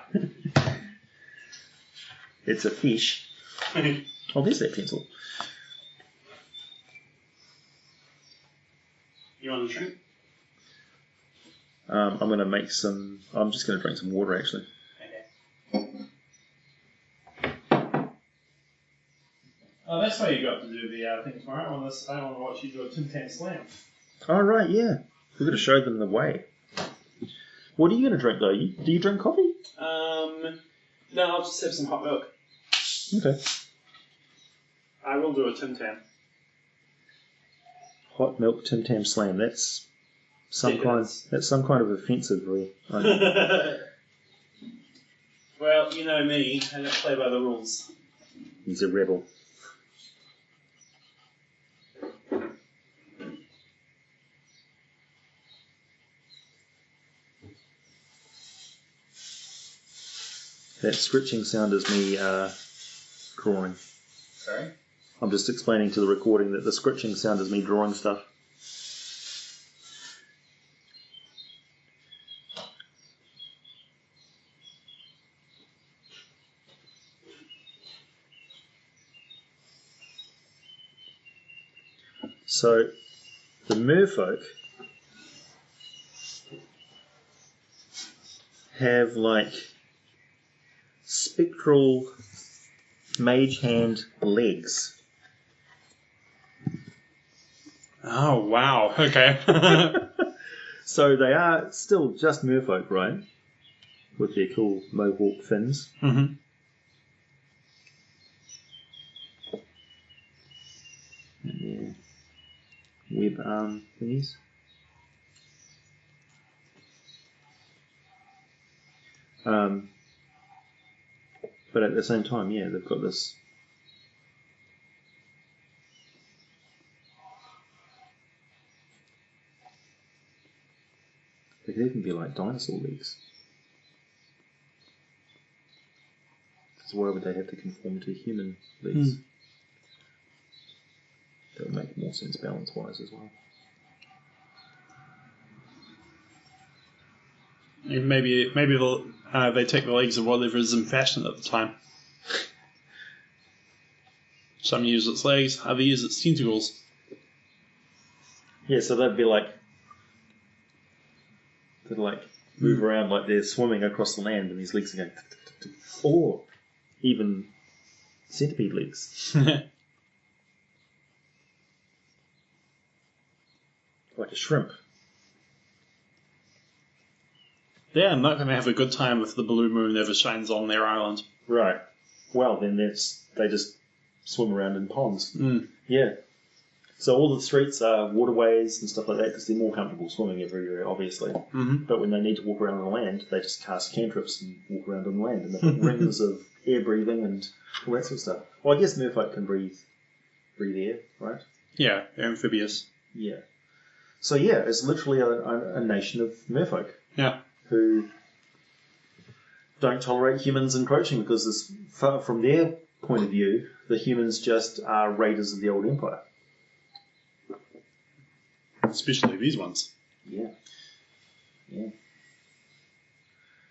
It's a fish. Oh, there's that pencil. You want a drink? I'm going to make some... I'm just going to drink some water, actually. Okay. Oh, that's why you got to do the thing tomorrow. I want to watch you do a Tim Tam Slam. Oh, right, yeah. We've got to show them the way. What are you going to drink, though? Do you drink coffee? No, I'll just have some hot milk. Okay. I will do a Tim Tam. Hot milk Tim Tam Slam. That's some kind of offensive, really. Well, you know me. I don't play by the rules. He's a rebel. That scritching sound is me drawing. Sorry? I'm just explaining to the recording that the scritching sound is me drawing stuff. So, the merfolk have like spectral mage hand legs. Oh, wow. Okay. So they are still just merfolk, right? With their cool mohawk fins. Mm-hmm. And their web arm thingies. But at the same time, yeah, they've got this. They could even be like dinosaur legs. So why would they have to conform to human legs? That would make more sense balance-wise as well. Maybe they take the legs of whatever is in fashion at the time. Some use its legs, others use its tentacles. Yeah, so they'd be like, move around like they're swimming across the land, and these legs are going, or even centipede legs, like a shrimp. Yeah, I'm not going to have a good time if the blue moon ever shines on their island. Right. Well, then they just swim around in ponds. Yeah. So all the streets are waterways and stuff like that because they're more comfortable swimming everywhere, obviously. Mm-hmm. But when they need to walk around on land, they just cast cantrips and walk around on land. And they've got rings of air breathing and all that sort of stuff. Well, I guess merfolk can breathe air, right? Yeah, they're amphibious. Yeah. So yeah, it's literally a nation of merfolk. Yeah. Who don't tolerate humans encroaching because, from their point of view, the humans just are raiders of the old empire. Especially these ones. Yeah. Yeah.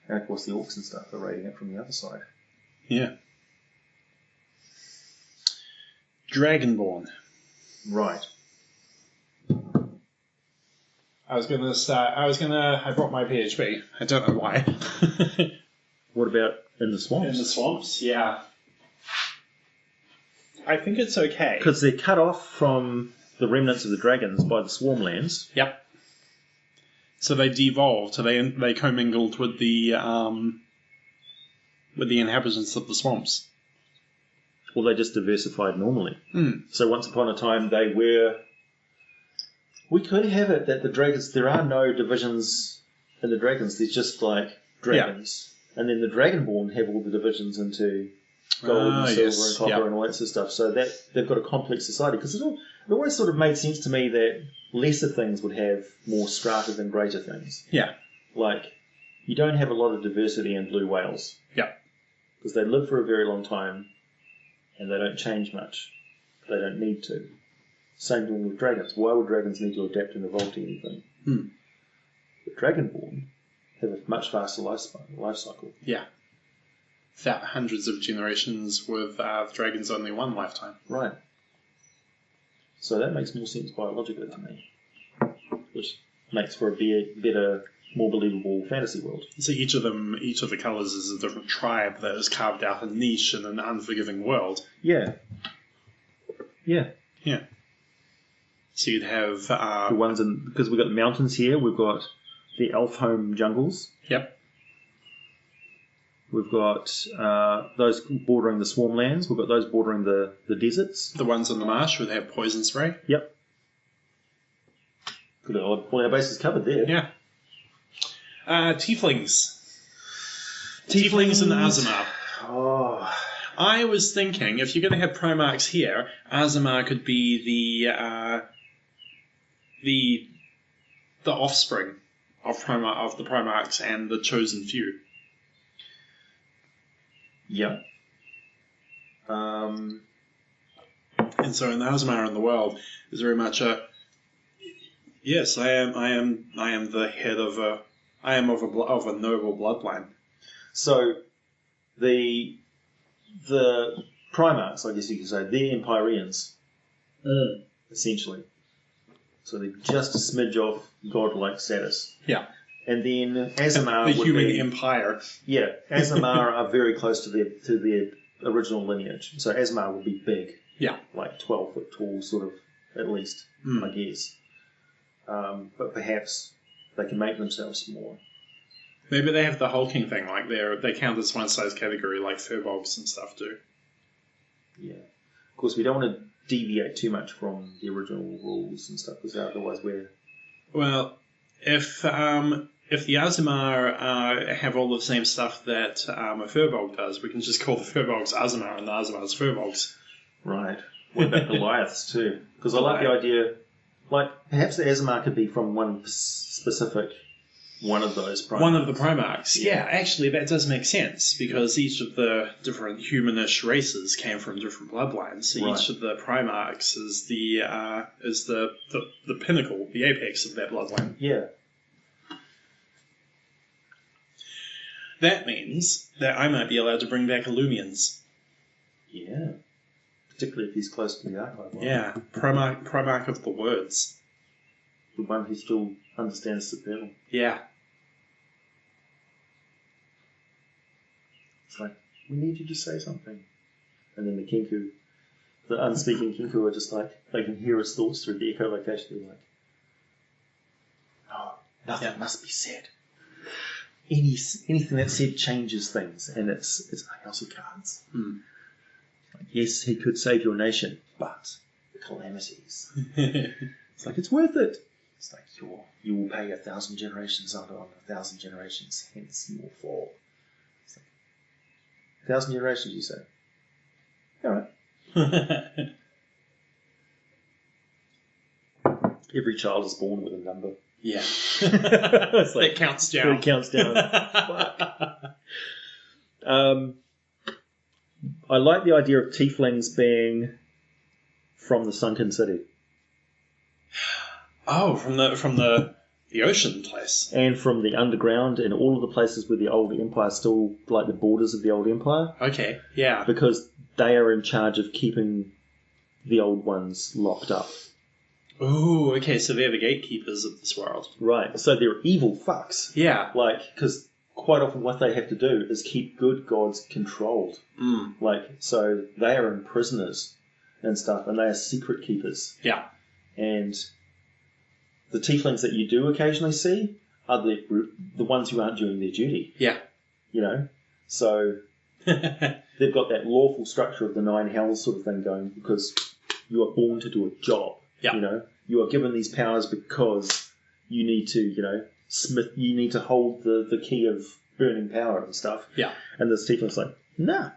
And of course the orcs and stuff are raiding it from the other side. Yeah. Dragonborn. Right. I brought my PHP. I don't know why. What about in the swamps? In the swamps, yeah. I think it's okay. Because they're cut off from the remnants of the dragons by the swarmlands. Yep. So they devolved. So they commingled with the inhabitants of the swamps. Well, they just diversified normally. Mm. So once upon a time they were... We could have it that the dragons... There are no divisions in the dragons. There's just like dragons. Yeah. And then the Dragonborn have all the divisions into gold and silver and copper and all that sort of stuff. So that they've got a complex society. Because it always sort of made sense to me that lesser things would have more strata than greater things. Yeah. Like, you don't have a lot of diversity in blue whales. Yeah. Because they live for a very long time and they don't change much. They don't need to. Same thing with dragons. Why would dragons need to adapt and evolve to anything? Hmm. The Dragonborn have a much faster life cycle. Yeah. That hundreds of generations with dragons only one lifetime. Right. So that makes more sense biologically to me. Which makes for a better, more believable fantasy world. So each of the colours is a different tribe that has carved out a niche in an unforgiving world. Yeah. Yeah. Yeah. So you'd have... the ones because we've got the mountains here, we've got the elf home jungles. Yep. We've got those bordering the swarmlands. We've got those bordering the deserts. The ones in the marsh would have poison spray. Yep. Good, all our bases covered there. Yeah. Tieflings. Tieflings and Aasimar. Oh. I was thinking, if you're going to have Primarchs here, Aasimar could be the offspring of the Primarchs and the chosen few. Yeah. And so in the Aasimar in the world is very much a yes, I am the head of a noble bloodline. So the Primarchs, I guess you could say, they're Empyreans, essentially. So they're just a smidge off godlike status. Yeah. And then Aasimar the human empire. Yeah, Aasimar are very close to their original lineage. So Aasimar would be big. Yeah. Like 12 foot tall, sort of, at least, I guess. But perhaps they can make themselves smaller. Maybe they have the hulking thing, like they count as one size category, like furbolgs and stuff do. Yeah. Of course, we don't want to deviate too much from the original rules and stuff, because otherwise we're... Well, if the Aasimar have all the same stuff that a furbolg does, we can just call the furbolgs Aasimar and the Aasimars furbolgs. Right. What about Goliaths too? Because I like the idea, like perhaps the Aasimar could be from one specific one of those Primarchs. One of the Primarchs. Yeah, actually that does make sense, because each of the different humanish races came from different bloodlines. So right. Each of the Primarchs is the pinnacle, the apex of that bloodline. Yeah. That means that I might be allowed to bring back Illumians. Yeah. Particularly if he's close to the archive. Yeah, Primarch of the words. The one who still understands the battle. Yeah. It's like, we need you to say something. And then the Kinku, the unspeaking Kinku are just like, they can hear his thoughts through the echolocation. They're like, no, nothing must be said. Anything that's said changes things, and it's a house of cards. Hmm. Like, yes, he could save your nation, but the calamities. It's like, it's worth it. It's like, you will pay 1,000 generations on 1,000 generations, hence you will fall. It's like, 1,000 generations, you say? All right. Every child is born with a number. Yeah. It's like, that counts down. It counts down. I like the idea of tieflings being from the sunken city. Oh, from the ocean place. And from the underground and all of the places where the old empire still, like the borders of the old empire. Okay, yeah. Because they are in charge of keeping the old ones locked up. Ooh, okay, so they're the gatekeepers of this world. Right, so they're evil fucks. Yeah. Like, because quite often what they have to do is keep good gods controlled. Like, so they are imprisoners and stuff, and they are secret keepers. Yeah. And the tieflings that you do occasionally see are the ones who aren't doing their duty. Yeah. You know? So they've got that lawful structure of the 9 hells sort of thing going because you are born to do a job. Yeah. You know? You are given these powers because you need to, you need to hold the key of burning power and stuff. Yeah. And this tiefling's like, nah.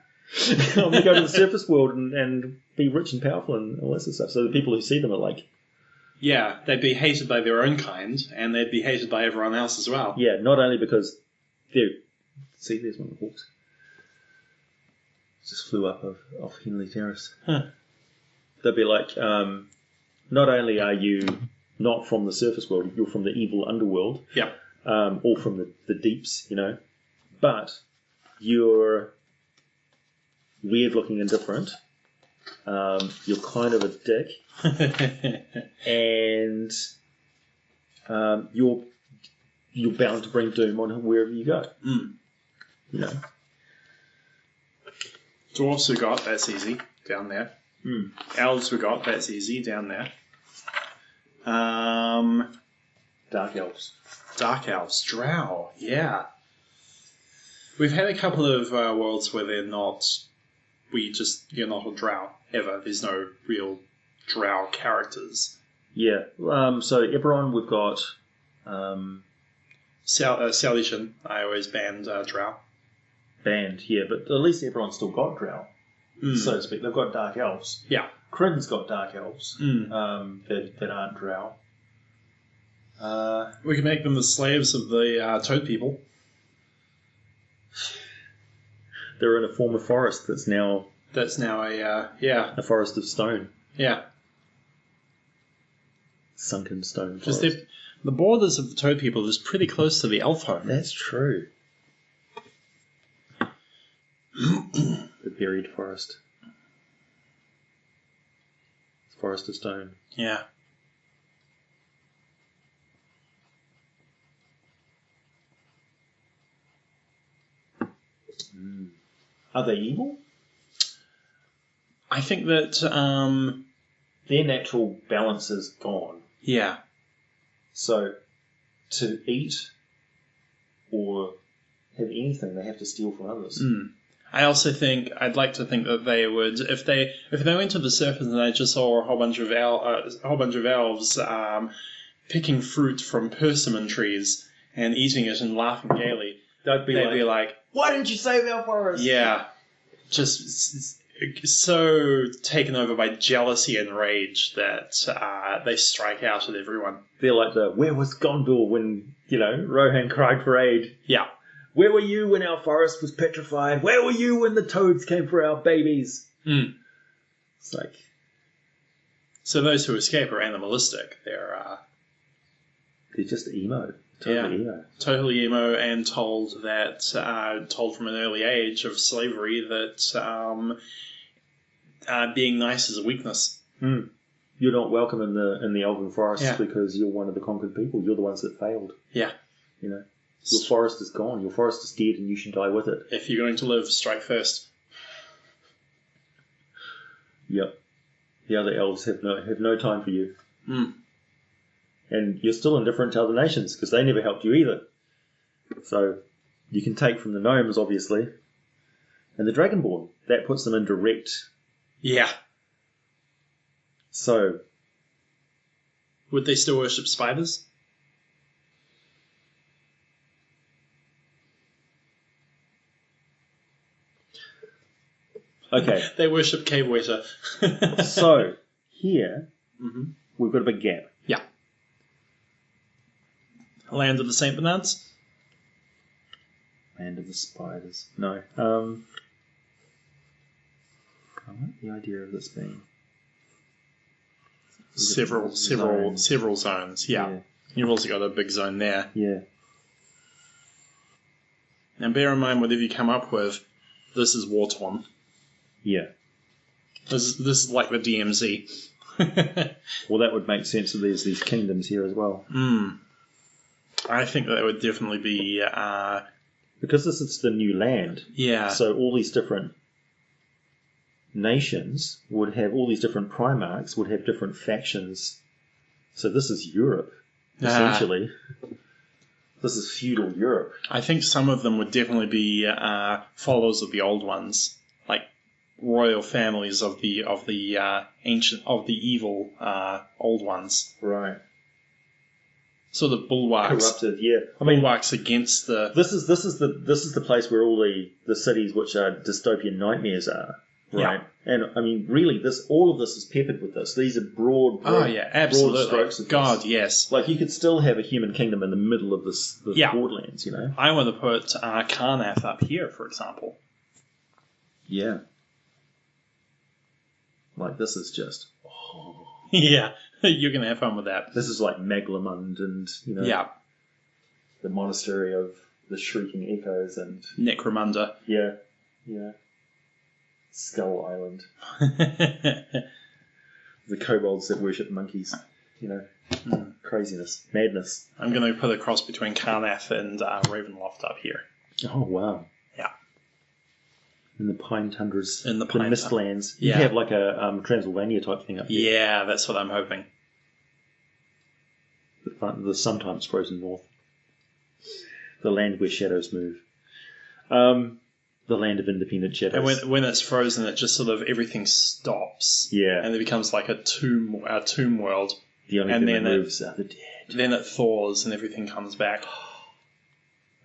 I'm going to go to the surface world and be rich and powerful and all that sort of stuff. So the people who see them are like... Yeah, they'd be hated by their own kind, and they'd be hated by everyone else as well. Yeah, not only because they're... See, there's one of the hawks. Just flew up off Henley Terrace. Huh. They'd be like, not only are you not from the surface world, you're from the evil underworld. Yeah. Or from the deeps, but you're weird looking and different. You're kind of a dick. And you're bound to bring doom on wherever you go. Dwarfs we got, that's easy, down there. Elves we got, that's easy, down there. Dark elves. Dark elves, drow, yeah. We've had a couple of worlds where you're not a drow ever. There's no real drow characters. Yeah. So Eberron, we've got Salesian, I always banned drow. Banned, yeah, but at least Eberron's still got drow, so to speak. They've got dark elves. Yeah. Kryn's got dark elves that aren't drow. We can make them the slaves of the toad people. They're in a former forest that's now a forest of stone. Yeah. Sunken stone Because forest. the borders of the toad people is pretty close to the elf home. That's true. The buried forest. Forest of stone. Yeah. Are they evil? I think that their natural balance is gone. Yeah. So to eat or have anything, they have to steal from others. I also think I'd like to think that they would, if they went to the surface and they just saw a whole bunch of elves picking fruit from persimmon trees and eating it and laughing gaily, they'd be like, "Why didn't you save our forest?" Yeah, just so taken over by jealousy and rage that they strike out at everyone. They're like where was Gondor when Rohan cried for aid? Yeah. Where were you when our forest was petrified? Where were you when the toads came for our babies? It's like... So those who escape are animalistic. They're just emo. Totally emo. Totally emo, and told from an early age of slavery that being nice is a weakness. You're not welcome in the Elven Forest because you're one of the conquered people. You're the ones that failed. Yeah. Your forest is gone. Your forest is dead, and you should die with it. If you're going to live, strike first. Yep. The other elves have no time for you. And you're still indifferent to other nations because they never helped you either. So you can take from the gnomes, obviously, and the Dragonborn. That puts them in direct So, Would they still worship spiders? okay. They worship cave water. So, here, Mhm. we've got a big gap. Yeah. Land of the St. Bernards? Land of the spiders. No. I like the idea of this being Several zones. Yeah. You've also got a big zone there. Yeah. And bear in mind, whatever you come up with, this is war-torn. Yeah. This is like the DMZ. Well, that would make sense if there's these kingdoms here as well. I think that would definitely be... Because this is the new land. yeah. So all these different nations would have, all these different primarchs would have different factions. So this is Europe, essentially. This is feudal Europe. I think some of them would definitely be followers of the old ones, like royal families of the evil old ones. Right. Sort of bulwarks. Corrupted, yeah. I mean, bulwarks against the... This is the place where all the cities which are dystopian nightmares are. Right. Yeah. And I mean, really, all of this is peppered with this. These are broad absolutely. broad strokes of God, this. yes. Like you could still have a human kingdom in the middle of this borderlands, you know. I want to put Karnath up here, for example. Yeah. Like this is just. Yeah, you're gonna have fun with that. This is like Maglamund and the monastery of the Shrieking Echoes and Necromunda. Yeah. Skull Island. The kobolds that worship monkeys. Craziness. Madness. I'm going to put a cross between Karnath and Ravenloft up here. Oh, wow. Yeah. In the pine tundras. In the mistlands. Yeah. You have like a Transylvania type thing up here. Yeah, that's what I'm hoping. The sometimes frozen north. The land where shadows move. The land of independent shadows. And when it's frozen, it just sort of everything stops. Yeah. And it becomes like a tomb world. The only thing that moves are the dead. Then it thaws and everything comes back.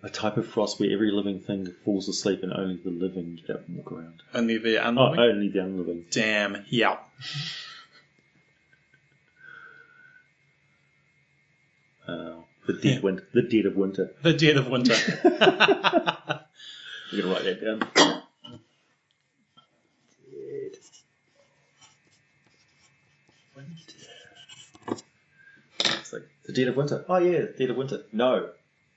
A type of frost where every living thing falls asleep and only the living get up and walk around. Only the unliving? Oh, only the unliving. Damn, yeah. The dead winter. The dead of winter. The dead of winter. We're going to write that down. Dead. Winter. It's like, the dead of winter. Oh, yeah, dead of winter. No,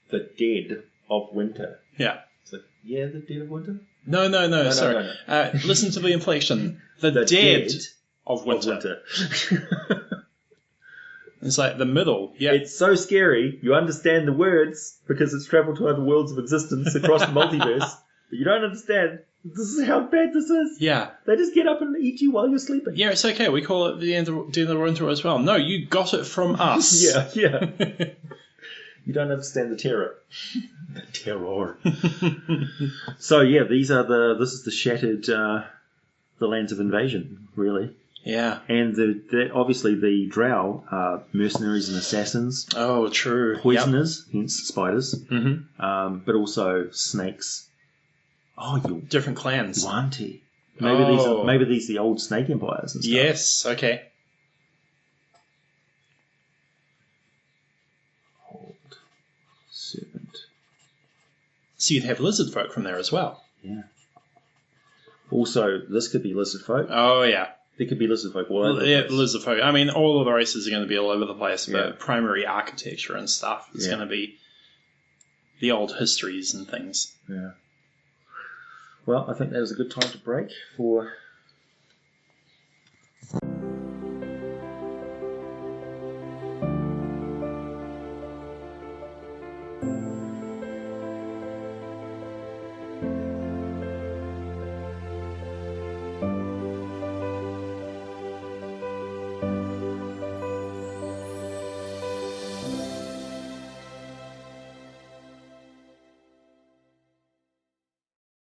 the dead of winter. Yeah. It's like, yeah, the dead of winter? No, sorry. No. Listen to the inflection. The dead of winter. It's like the middle. Yeah. It's so scary. You understand the words because it's traveled to other worlds of existence across the multiverse. But you don't understand. This is how bad this is. Yeah. They just get up and eat you while you're sleeping. Yeah, it's okay. We call it the end of the winter as well. No, you got it from us. Yeah. You don't understand the terror. The terror. So yeah, this is the shattered, the lands of invasion, really. Yeah. And obviously the drow are mercenaries and assassins. Oh, true. Poisoners, hence spiders. Mm-hmm. But also snakes. Oh, you different clans. Wanty. Maybe these are the old snake empires and stuff. Yes. Okay. Old serpent. So you'd have lizard folk from there as well. Yeah. Also, this could be lizard folk. Oh yeah. There could be lizard folk. Lizard folk. I mean, all of the races are going to be all over the place, but primary architecture and stuff is going to be the old histories and things. Yeah. Well, I think that was a good time to break for